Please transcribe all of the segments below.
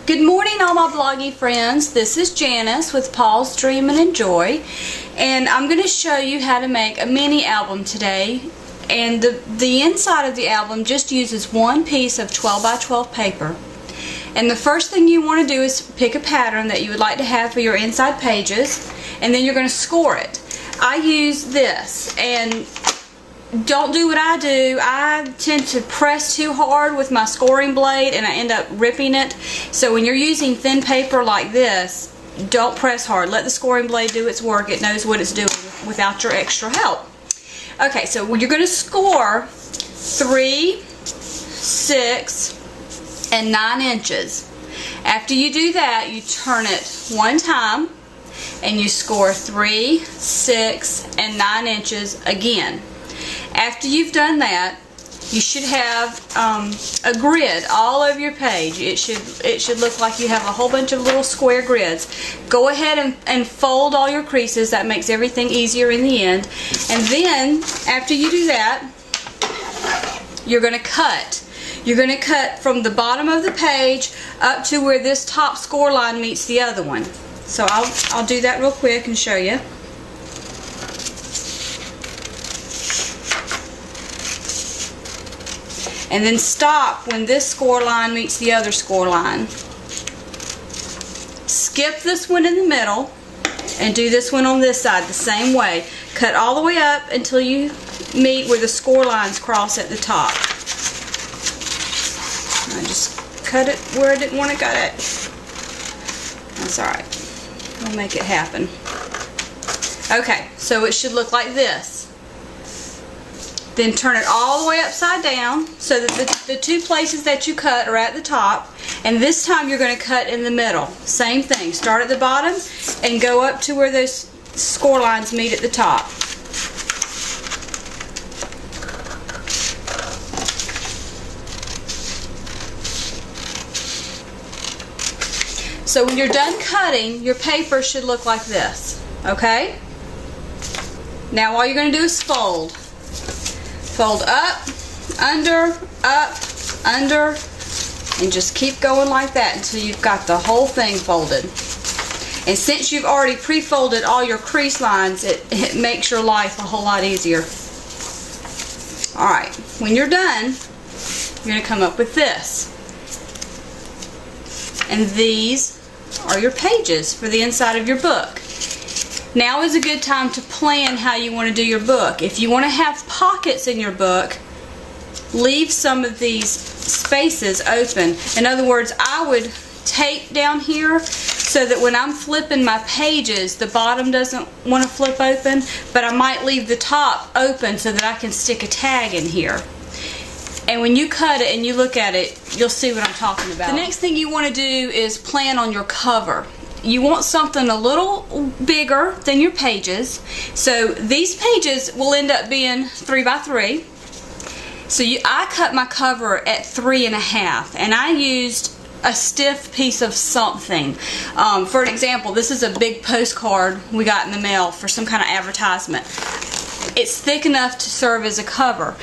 Good morning, all my bloggy friends. This is Janice with Paul's Dream and Enjoy, and I'm going to show you how to make a mini album today. And the inside of the album just uses one piece of 12 by 12 paper. And the first thing you want to do is pick a pattern that you would like to have for your inside pages, and then you're going to score it. I use this, and don't do what I do. I tend to press too hard with my scoring blade and I end up ripping it. So when you're using thin paper like this, don't press hard. Let the scoring blade do its work. It knows what it's doing without your extra help. Okay, so you're going to score 3, 6, and 9 inches. After you do that, you turn it one time and you score 3, 6, and 9 inches again. After you've done that, you should have a grid all over your page. It should look like you have a whole bunch of little square grids. Go ahead and fold all your creases. That makes everything easier in the end. And then, after you do that, you're going to cut. You're going to cut from the bottom of the page up to where this top score line meets the other one. So I'll do that real quick and show you. And then stop when this score line meets the other score line. Skip this one in the middle and do this one on this side the same way. Cut all the way up until you meet where the score lines cross at the top. I just cut it where I didn't want to cut it. That's alright. We'll make it happen. Okay, so it should look like this. Then turn it all the way upside down so that the two places that you cut are at the top, and this time you're going to cut in the middle. Same thing, start at the bottom and go up to where those score lines meet at the top. So when you're done cutting, your paper should look like this, okay? Now all you're going to do is fold. Fold up, under, and just keep going like that until you've got the whole thing folded. And since you've already pre-folded all your crease lines, it makes your life a whole lot easier. Alright, when you're done, you're going to come up with this. And these are your pages for the inside of your book. Now is a good time to plan how you want to do your book. If you want to have pockets in your book, leave some of these spaces open. In other words, I would tape down here so that when I'm flipping my pages, the bottom doesn't want to flip open, but I might leave the top open so that I can stick a tag in here. And when you cut it and you look at it, you'll see what I'm talking about. The next thing you want to do is plan on your cover. You want something a little bigger than your pages. So these pages will end up being 3 by 3. So I cut my cover at 3.5, and I used a stiff piece of something. For an example, this is a big postcard we got in the mail for some kind of advertisement. It's thick enough to serve as a cover.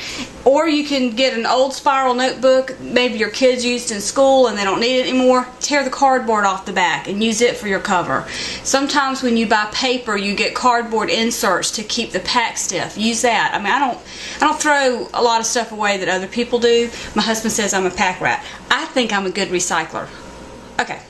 Or you can get an old spiral notebook maybe your kids used in school and they don't need it anymore. Tear the cardboard off the back and use it for your cover. Sometimes when you buy paper, you get cardboard inserts to keep the pack stiff. Use that. I mean, I don't throw a lot of stuff away that other people do. My husband says I'm a pack rat. I think I'm a good recycler. Okay.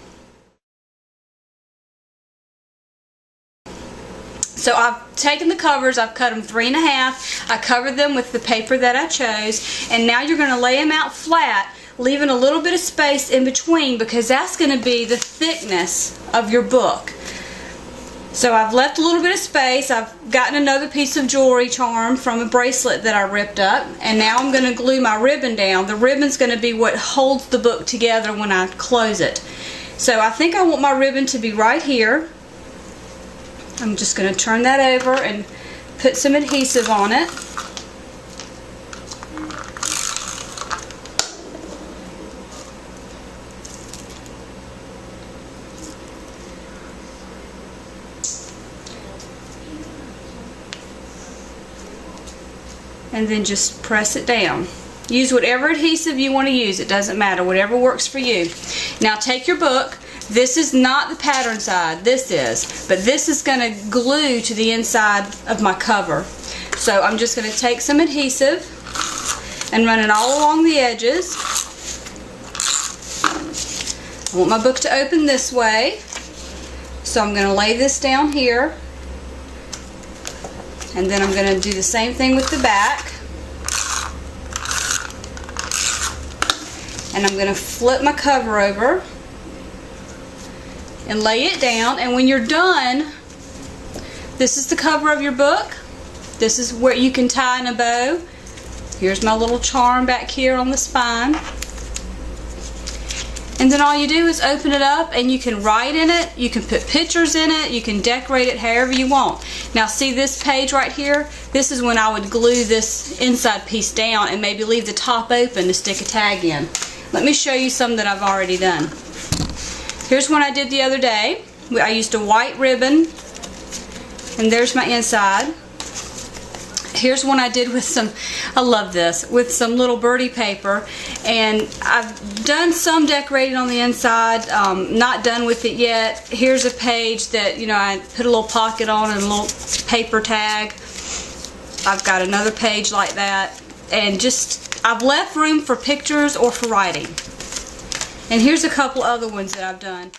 So I've taken the covers, I've cut them 3.5, I covered them with the paper that I chose, and now you're going to lay them out flat, leaving a little bit of space in between because that's going to be the thickness of your book. So I've left a little bit of space. I've gotten another piece of jewelry charm from a bracelet that I ripped up, and now I'm going to glue my ribbon down. The ribbon's going to be what holds the book together when I close it. So I think I want my ribbon to be right here. I'm just going to turn that over and put some adhesive on it. And then just press it down. Use whatever adhesive you want to use. It doesn't matter. Whatever works for you. Now take your book. This is not the pattern side. This is. But this is going to glue to the inside of my cover. So I'm just going to take some adhesive and run it all along the edges. I want my book to open this way. So I'm going to lay this down here. And then I'm going to do the same thing with the back. And I'm going to flip my cover over and lay it down. And when you're done, this is the cover of your book. This is where you can tie in a bow. Here's my little charm back here on the spine. And then all you do is open it up and you can write in it, you can put pictures in it, you can decorate it however you want. Now see this page right here? This is when I would glue this inside piece down and maybe leave the top open to stick a tag in. Let me show you some that I've already done. Here's one I did the other day. I used a white ribbon and there's my inside. Here's one I did with some, I love this, with some little birdie paper, and I've done some decorating on the inside, not done with it yet. Here's a page that, you know, I put a little pocket on and a little paper tag. I've got another page like that, and just, I've left room for pictures or for writing. And here's a couple other ones that I've done.